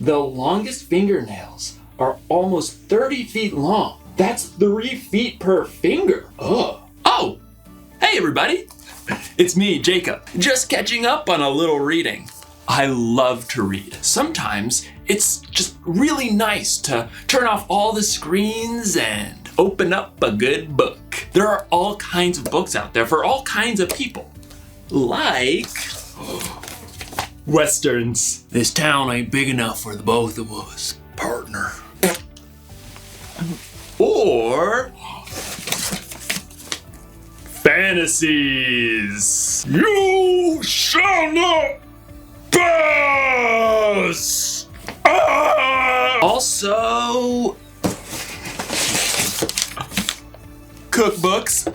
The longest fingernails are almost 30 feet long. That's 3 feet per finger. Oh, hey everybody. It's me, Jacob, just catching up on a little reading. I love to read. Sometimes it's just really nice to turn off all the screens and open up a good book. There are all kinds of books out there for all kinds of people. Like Westerns. This town ain't big enough for the both of us, partner. Or fantasies. You shall not pass! Also, cookbooks.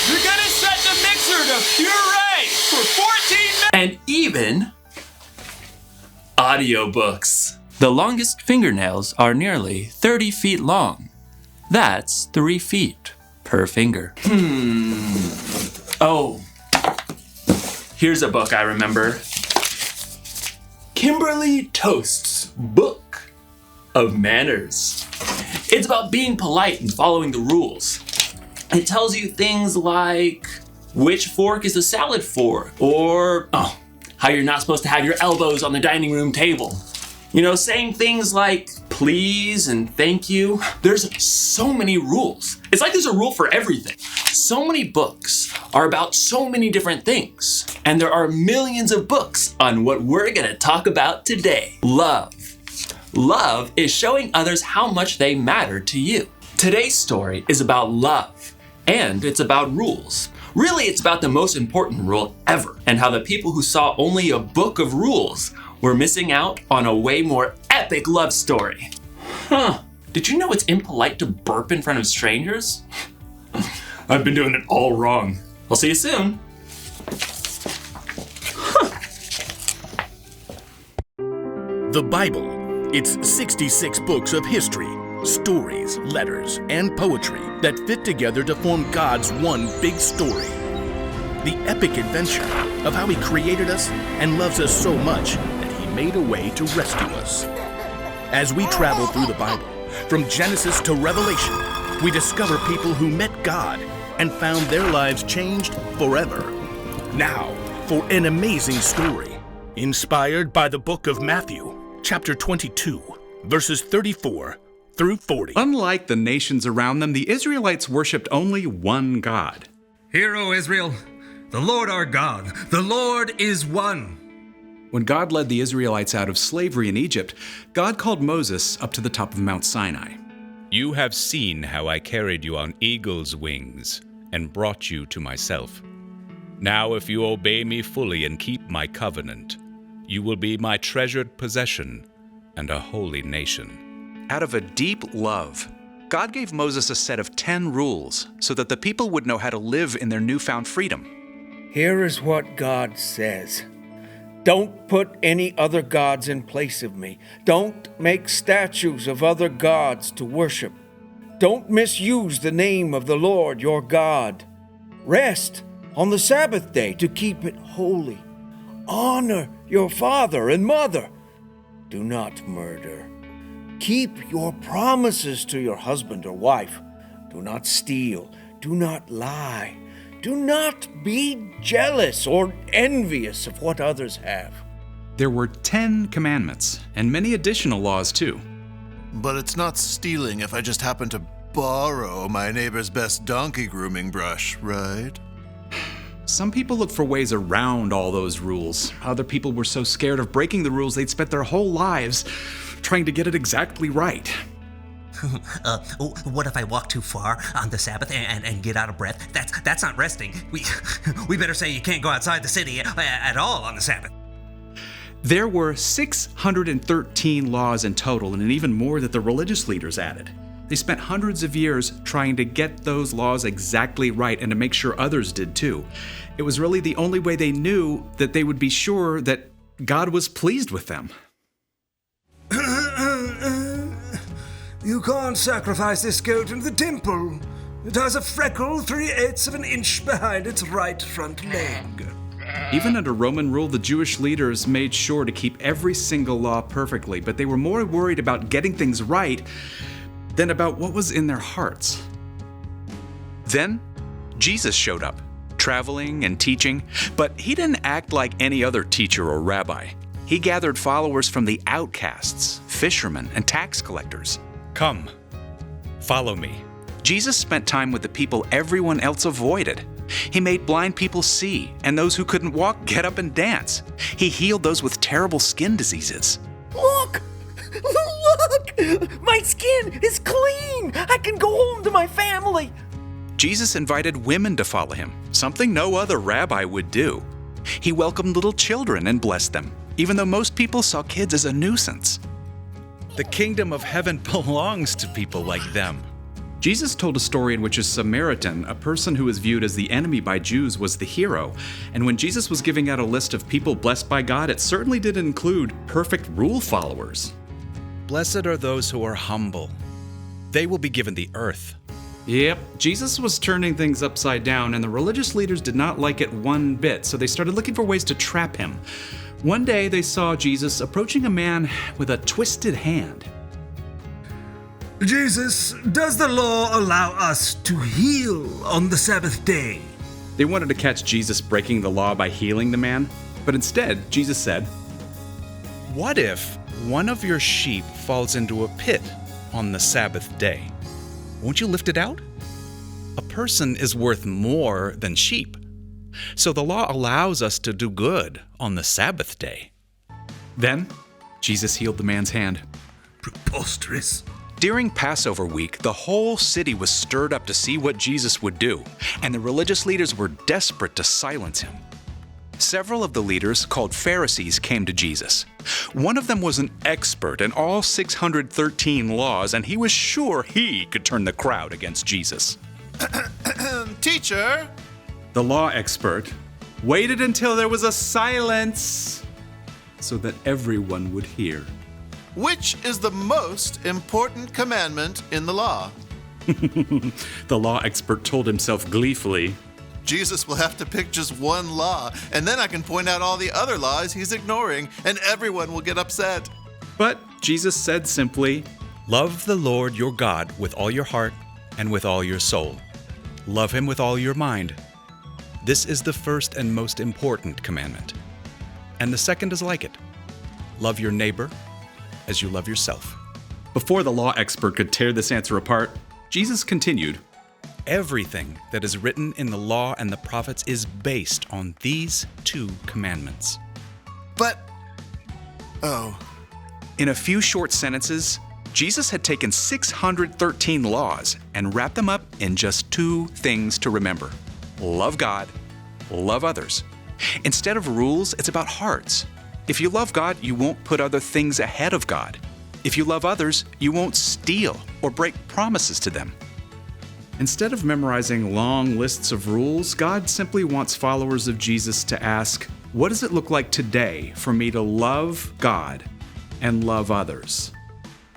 You're gonna set the mixer to puree for 14 minutes! And even audiobooks. The longest fingernails are nearly 30 feet long. That's 3 feet per finger. Oh, here's a book I remember. Kimberly Toast's Book of Manners. It's about being polite and following the rules. It tells you things like which fork is a salad fork, or how you're not supposed to have your elbows on the dining room table. You know, saying things like please and thank you. There's so many rules. It's like there's a rule for everything. So many books are about so many different things. And there are millions of books on what we're gonna talk about today. Love. Love is showing others how much they matter to you. Today's story is about love, and it's about rules. Really, it's about the most important rule ever, and how the people who saw only a book of rules were missing out on a way more epic love story. Did you know it's impolite to burp in front of strangers? I've been doing it all wrong. I'll see you soon. The Bible. It's 66 books of history, stories, letters, and poetry that fit together to form God's one big story. The epic adventure of how He created us and loves us so much that He made a way to rescue us. As we travel through the Bible, from Genesis to Revelation, we discover people who met God and found their lives changed forever. Now, for an amazing story, inspired by the book of Matthew, chapter 22, verses 34 through 40. Unlike the nations around them, the Israelites worshipped only one God. Hear, O Israel, the Lord our God, the Lord is one. When God led the Israelites out of slavery in Egypt, God called Moses up to the top of Mount Sinai. You have seen how I carried you on eagle's wings and brought you to myself. Now if you obey me fully and keep my covenant, you will be my treasured possession and a holy nation. Out of a deep love, God gave Moses a set of 10 rules so that the people would know how to live in their newfound freedom. Here is what God says. Don't put any other gods in place of me. Don't make statues of other gods to worship. Don't misuse the name of the Lord your God. Rest on the Sabbath day to keep it holy. Honor your father and mother. Do not murder. Keep your promises to your husband or wife. Do not steal. Do not lie. Do not be jealous or envious of what others have. There were 10 commandments, and many additional laws too. But it's not stealing if I just happen to borrow my neighbor's best donkey grooming brush, right? Some people look for ways around all those rules. Other people were so scared of breaking the rules they'd spent their whole lives trying to get it exactly right. What if I walk too far on the Sabbath and get out of breath? That's not resting. We better say you can't go outside the city at all on the Sabbath. There were 613 laws in total, and even more that the religious leaders added. They spent hundreds of years trying to get those laws exactly right and to make sure others did too. It was really the only way they knew that they would be sure that God was pleased with them. You can't sacrifice this goat in the temple. It has a freckle 3/8 of an inch behind its right front leg. Even under Roman rule, the Jewish leaders made sure to keep every single law perfectly, but they were more worried about getting things right than about what was in their hearts. Then, Jesus showed up, traveling and teaching, but he didn't act like any other teacher or rabbi. He gathered followers from the outcasts, fishermen, and tax collectors. Come, follow me. Jesus spent time with the people everyone else avoided. He made blind people see, and those who couldn't walk get up and dance. He healed those with terrible skin diseases. Look! Look! My skin is clean! I can go home to my family! Jesus invited women to follow him, something no other rabbi would do. He welcomed little children and blessed them, even though most people saw kids as a nuisance. The kingdom of heaven belongs to people like them. Jesus told a story in which a Samaritan, a person who was viewed as the enemy by Jews, was the hero. And when Jesus was giving out a list of people blessed by God, it certainly didn't include perfect rule followers. Blessed are those who are humble. They will be given the earth. Yep, Jesus was turning things upside down, and the religious leaders did not like it one bit, so they started looking for ways to trap him. One day they saw Jesus approaching a man with a twisted hand. Jesus, does the law allow us to heal on the Sabbath day? They wanted to catch Jesus breaking the law by healing the man, but instead, Jesus said, What if one of your sheep falls into a pit on the Sabbath day? Won't you lift it out? A person is worth more than sheep. So the law allows us to do good on the Sabbath day. Then, Jesus healed the man's hand. Preposterous. During Passover week, the whole city was stirred up to see what Jesus would do, and the religious leaders were desperate to silence him. Several of the leaders, called Pharisees, came to Jesus. One of them was an expert in all 613 laws, and he was sure he could turn the crowd against Jesus. Teacher! The law expert waited until there was a silence so that everyone would hear. Which is the most important commandment in the law? The law expert told himself gleefully, Jesus will have to pick just one law, and then I can point out all the other laws he's ignoring, and everyone will get upset. But Jesus said simply, Love the Lord your God with all your heart and with all your soul. Love him with all your mind. This is the first and most important commandment. And the second is like it. Love your neighbor as you love yourself. Before the law expert could tear this answer apart, Jesus continued, Everything that is written in the law and the prophets is based on these two commandments. But, In a few short sentences, Jesus had taken 613 laws and wrapped them up in just two things to remember. Love God, love others. Instead of rules, it's about hearts. If you love God, you won't put other things ahead of God. If you love others, you won't steal or break promises to them. Instead of memorizing long lists of rules, God simply wants followers of Jesus to ask, what does it look like today for me to love God and love others?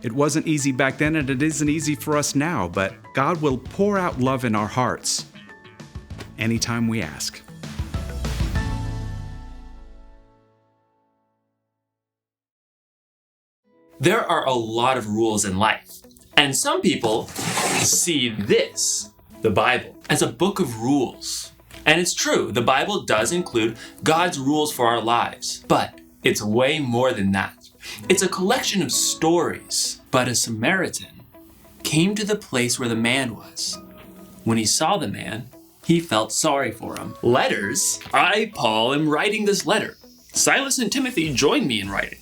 It wasn't easy back then, and it isn't easy for us now, but God will pour out love in our hearts anytime we ask. There are a lot of rules in life, and some people see this, the Bible, as a book of rules. And it's true, the Bible does include God's rules for our lives, but it's way more than that. It's a collection of stories. But a Samaritan came to the place where the man was. When he saw the man, he felt sorry for him. Letters. I, Paul, am writing this letter. Silas and Timothy joined me in writing.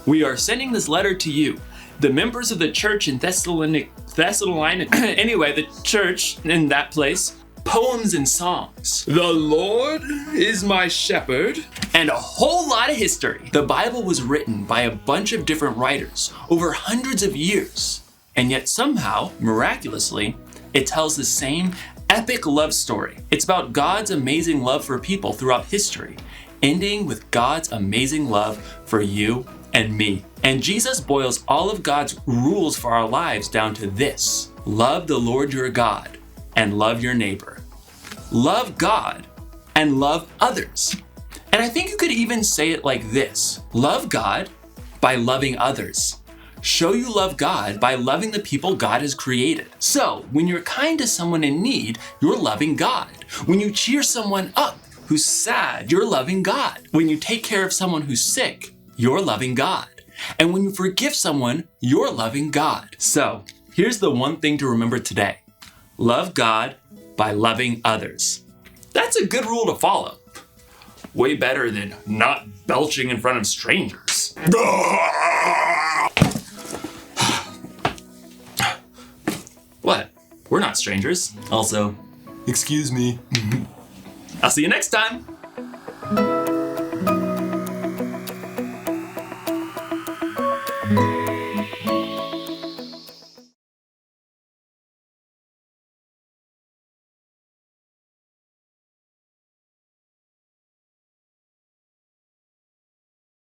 We are sending this letter to you, the members of the church in Thessalonica, anyway, the church in that place, poems and songs. The Lord is my shepherd. And a whole lot of history. The Bible was written by a bunch of different writers over hundreds of years. And yet somehow, miraculously, it tells the same epic love story. It's about God's amazing love for people throughout history, ending with God's amazing love for you and me. And Jesus boils all of God's rules for our lives down to this: love the Lord your God and love your neighbor. Love God and love others. And I think you could even say it like this: love God by loving others. Show you love God by loving the people God has created. So, when you're kind to someone in need, you're loving God. When you cheer someone up who's sad, you're loving God. When you take care of someone who's sick, you're loving God. And when you forgive someone, you're loving God. So, here's the one thing to remember today: love God by loving others. That's a good rule to follow. Way better than not belching in front of strangers. What? We're not strangers. Also, excuse me. I'll see you next time.